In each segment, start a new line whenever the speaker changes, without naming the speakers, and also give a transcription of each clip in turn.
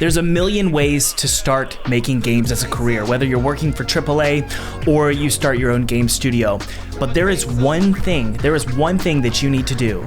There's a million ways to start making games as a career, whether you're working for AAA or you start your own game studio. But there is one thing that you need to do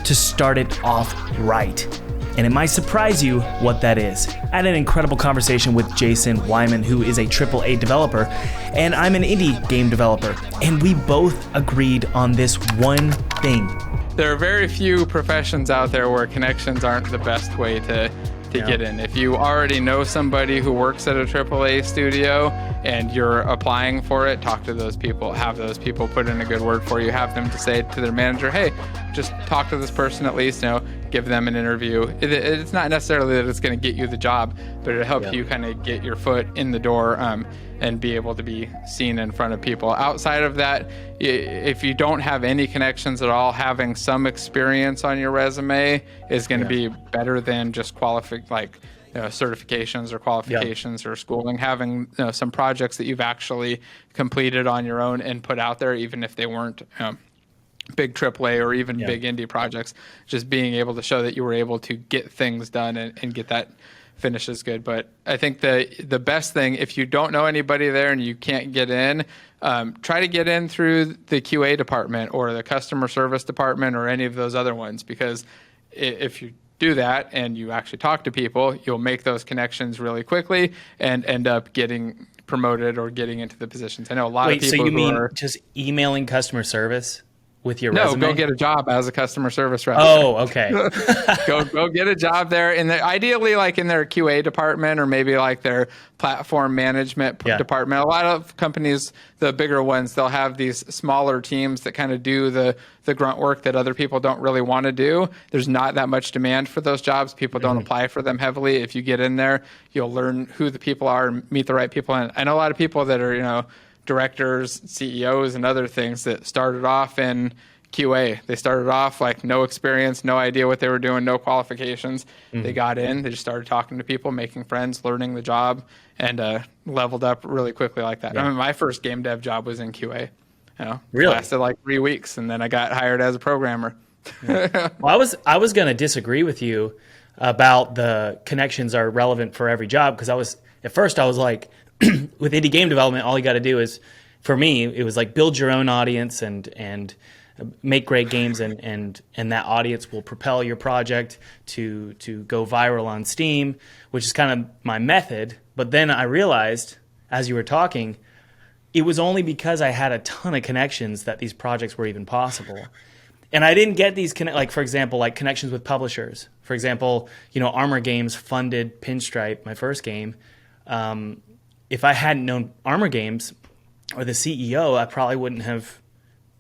to start it off right. And it might surprise you what that is. I had an incredible conversation with Jason Wyman, who is a AAA developer, and I'm an indie game developer. And we both agreed on this one thing.
There are very few professions out there where connections aren't the best way to get in. If you already know somebody who works at a AAA studio and you're applying for it, talk to those people, have those people put in a good word for you, have them to say to their manager, hey, just talk to this person at least, give them an interview. It's not necessarily that it's going to get you the job, but it'll help you kind of get your foot in the door and be able to be seen in front of people. Outside of that, if you don't have any connections at all, having some experience on your resume is going to be better than just certifications or qualifications or schooling. Having some projects that you've actually completed on your own and put out there, even if they weren't big AAA or even big indie projects, just being able to show that you were able to get things done and get that finish is good. But I think the best thing, if you don't know anybody there and you can't get in, try to get in through the QA department or the customer service department or any of those other ones, because if you do that and you actually talk to people, you'll make those connections really quickly and end up getting promoted or getting into the positions. I know a lot of people.
So you mean just emailing customer service with your resume?
No, go get a job as a customer service rep.
Oh, okay.
go get a job there, ideally like in their QA department or maybe like their platform management department. A lot of companies, the bigger ones, they'll have these smaller teams that kind of do the grunt work that other people don't really want to do. There's not that much demand for those jobs. People don't apply for them heavily. If you get in there, you'll learn who the people are and meet the right people. And I know a lot of people that are, directors, CEOs, and other things that started off in QA. They started off like no experience, no idea what they were doing, no qualifications. They got in, they just started talking to people, making friends, learning the job, and leveled up really quickly like that. I mean, my first game dev job was in QA.
Really?
Lasted like 3 weeks, and then I got hired as a programmer.
Well, I was going to disagree with you about the connections are relevant for every job, because at first I was like, with indie game development, all you got to do is, for me, it was like build your own audience and make great games, and that audience will propel your project to go viral on Steam, which is kind of my method. But then I realized, as you were talking, it was only because I had a ton of connections that these projects were even possible. And I didn't get these, for example, like connections with publishers. For example, Armor Games funded Pinstripe, my first game. If I hadn't known Armor Games or the CEO, I probably wouldn't have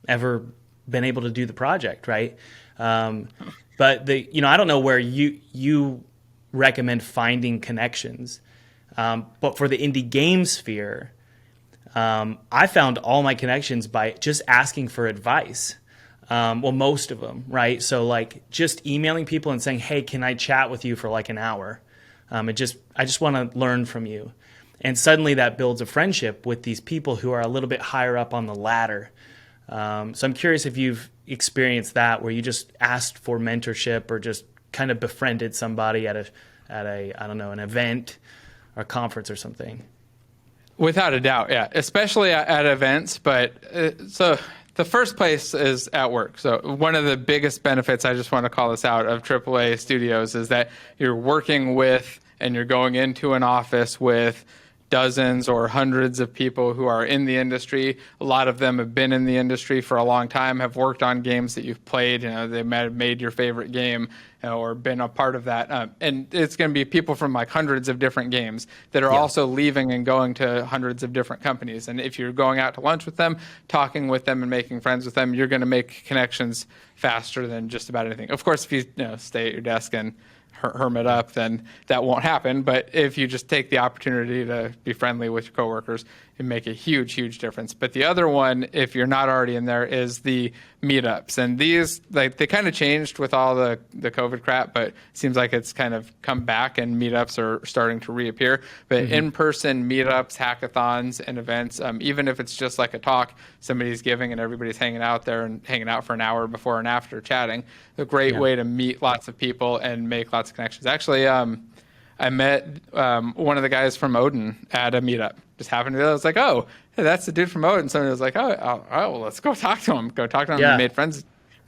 ever been able to do the project, right? But I don't know where you recommend finding connections, but for the indie game sphere, I found all my connections by just asking for advice. Well, most of them, right? So like just emailing people and saying, hey, can I chat with you for like an hour? I just want to learn from you. And suddenly that builds a friendship with these people who are a little bit higher up on the ladder. So I'm curious if you've experienced that, where you just asked for mentorship or just kind of befriended somebody at a I don't know, an event or a conference or something.
Without a doubt, yeah, especially at events. But so the first place is at work. So one of the biggest benefits, I just want to call this out, of AAA studios is that you're working with and you're going into an office with dozens or hundreds of people who are in the industry. A lot of them have been in the industry for a long time, have worked on games that you've played. They might have made your favorite game or been a part of that. And it's going to be people from like hundreds of different games that are also leaving and going to hundreds of different companies. And if you're going out to lunch with them, talking with them and making friends with them, you're going to make connections faster than just about anything. Of course, if you stay at your desk and hermit up, then that won't happen. But if you just take the opportunity to be friendly with your coworkers, it make a huge, huge difference. But the other one, if you're not already in there, is the meetups. And these, they kind of changed with all the COVID crap, but it seems like it's kind of come back and meetups are starting to reappear. But in-person meetups, hackathons, and events, even if it's just like a talk somebody's giving and everybody's hanging out there and hanging out for an hour before and after chatting, a great way to meet lots of people and make lots of connections. Actually, I met one of the guys from Odin at a meetup. Just happened to be there. I was like, oh, hey, that's the dude from Odin. Somebody was like, oh, well, let's go talk to him. Go talk to him.
Yeah.
We made friends.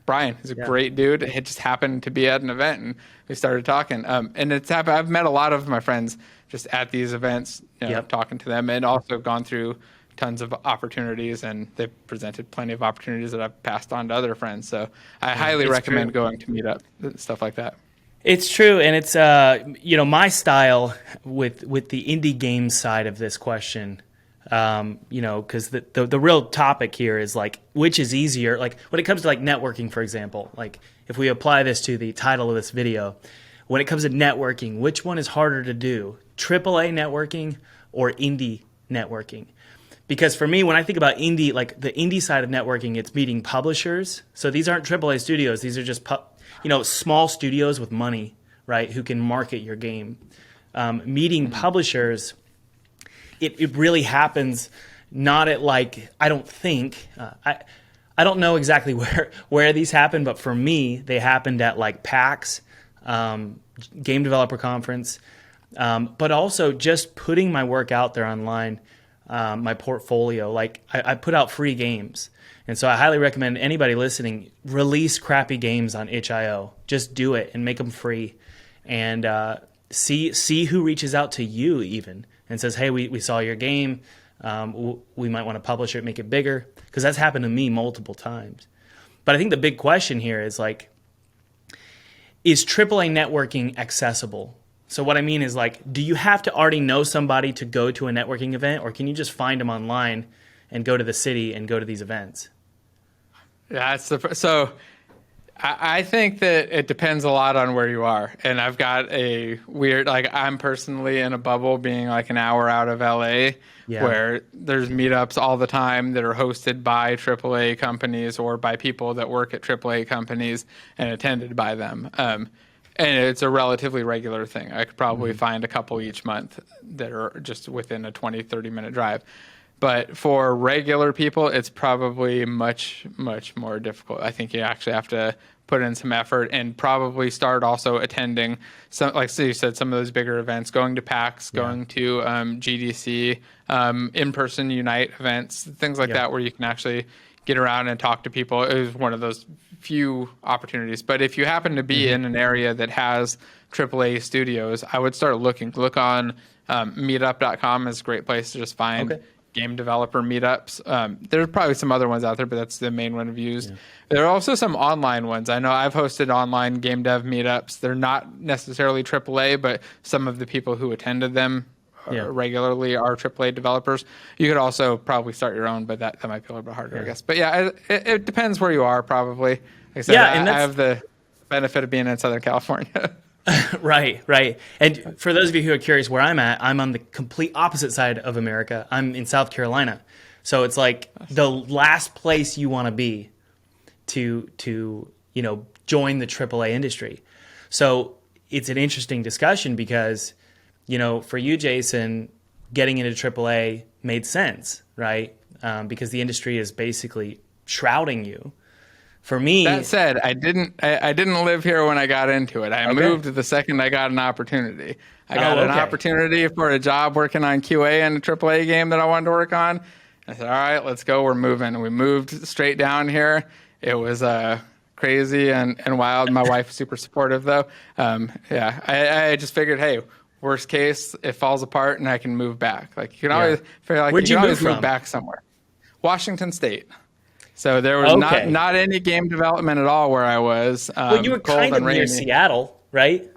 Brian is a great dude. It just happened to be at an event, and we started talking. And it's happened. I've met a lot of my friends just at these events, talking to them, and also gone through tons of opportunities, and they've presented plenty of opportunities that I've passed on to other friends. So I highly recommend going to meetup, stuff like that.
It's true, and it's my style with the indie game side of this question. Because the real topic here is like, which is easier? Like when it comes to like networking, for example, like if we apply this to the title of this video, when it comes to networking, which one is harder to do? AAA networking or indie networking? Because for me, when I think about indie, like the indie side of networking, it's meeting publishers. So these aren't AAA studios; these are just small studios with money, right? Who can market your game. Meeting publishers. It really happens not at like, I don't think, I don't know exactly where these happen, but for me, they happened at like PAX, Game Developer Conference, but also just putting my work out there online, my portfolio. Like I put out free games. And so I highly recommend anybody listening, release crappy games on itch.io. Just do it and make them free. And see who reaches out to you even. And says, hey, we saw your game. We might want to publish it, make it bigger. Because that's happened to me multiple times. But I think the big question here is like, is AAA networking accessible? So what I mean is like, do you have to already know somebody to go to a networking event? Or can you just find them online and go to the city and go to these events?
Yeah, so I think that it depends a lot on where you are. And I've got a weird, like I'm personally in a bubble being like an hour out of LA where there's meetups all the time that are hosted by AAA companies or by people that work at AAA companies and attended by them. And it's a relatively regular thing. I could probably find a couple each month that are just within a 20, 30-minute drive. But for regular people, it's probably much, much more difficult. I think you actually have to put in some effort and probably start also attending some, like so you said, some of those bigger events, going to PAX, going to GDC, in-person Unite events, things like that, where you can actually get around and talk to people. It was one of those few opportunities. But if you happen to be in an area that has AAA studios, I would start looking. Look on meetup.com is a great place to just find game developer meetups. There's probably some other ones out there, but that's the main one I've used. There are also some online ones. I know I've hosted online game dev meetups. They're not necessarily AAA, but some of the people who attended them regularly are AAA developers. You could also probably start your own, but that might be a little bit harder, I guess. But yeah, it depends where you are, probably. Like I said, I have the benefit of being in Southern California.
Right. And for those of you who are curious where I'm at, I'm on the complete opposite side of America. I'm in South Carolina. So it's like the last place you want to be to join the AAA industry. So it's an interesting discussion because, for you, Jason, getting into AAA made sense, right? Because the industry is basically shrouding you. For me,
that said, I didn't live here when I got into it. I moved the second I got an opportunity. I got an opportunity for a job working on QA in a AAA game that I wanted to work on. I said, all right, let's go. We're moving. And we moved straight down here. It was crazy and wild. My wife was super supportive, though. I just figured, hey, worst case, it falls apart and I can move back. Like you can always figure like you can always move back somewhere. Washington State. So there was not any game development at all where I was.
Well, you were kind of near Seattle, right?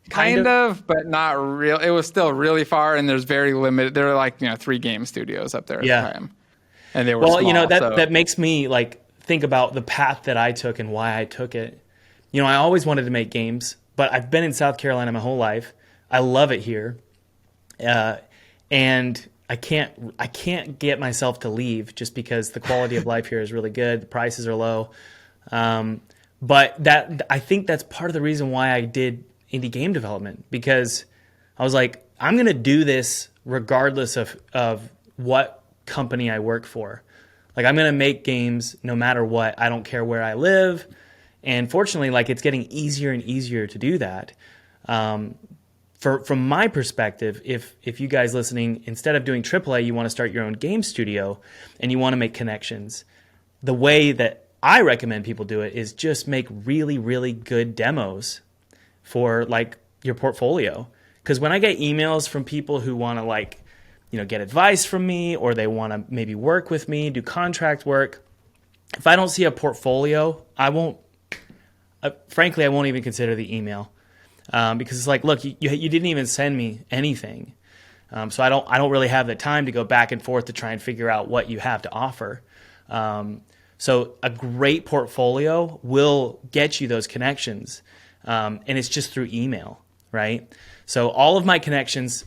Kind of, but not real. It was still really far, and there's very limited. There were like 3 game studios up there at the time, and they were small,
that makes me like think about the path that I took and why I took it. I always wanted to make games, but I've been in South Carolina my whole life. I love it here, and I can't get myself to leave just because the quality of life here is really good. The prices are low. But I think that's part of the reason why I did indie game development, because I was like, I'm going to do this regardless of what company I work for. Like I'm going to make games no matter what. I don't care where I live. And fortunately, like it's getting easier and easier to do that. from my perspective, if you guys listening, instead of doing AAA, you want to start your own game studio and you want to make connections, the way that I recommend people do it is just make really, really good demos for like your portfolio. Because when I get emails from people who want to like, get advice from me, or they want to maybe work with me, do contract work, if I don't see a portfolio, frankly, I won't even consider the email. Because it's like, look, you didn't even send me anything. So I don't really have the time to go back and forth to try and figure out what you have to offer. So a great portfolio will get you those connections. And it's just through email, right? So all of my connections,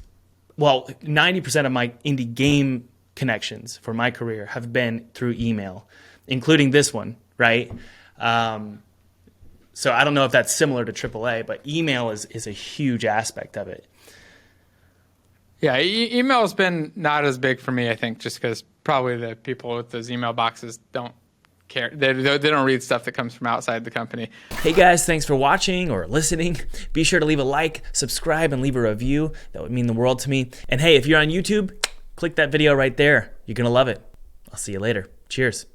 90% of my indie game connections for my career have been through email, including this one, right? So I don't know if that's similar to AAA, but email is a huge aspect of it.
Yeah, email has been not as big for me, I think, just because probably the people with those email boxes don't care. They don't read stuff that comes from outside the company.
Hey guys, thanks for watching or listening. Be sure to leave a like, subscribe, and leave a review. That would mean the world to me. And hey, if you're on YouTube, click that video right there. You're going to love it. I'll see you later. Cheers.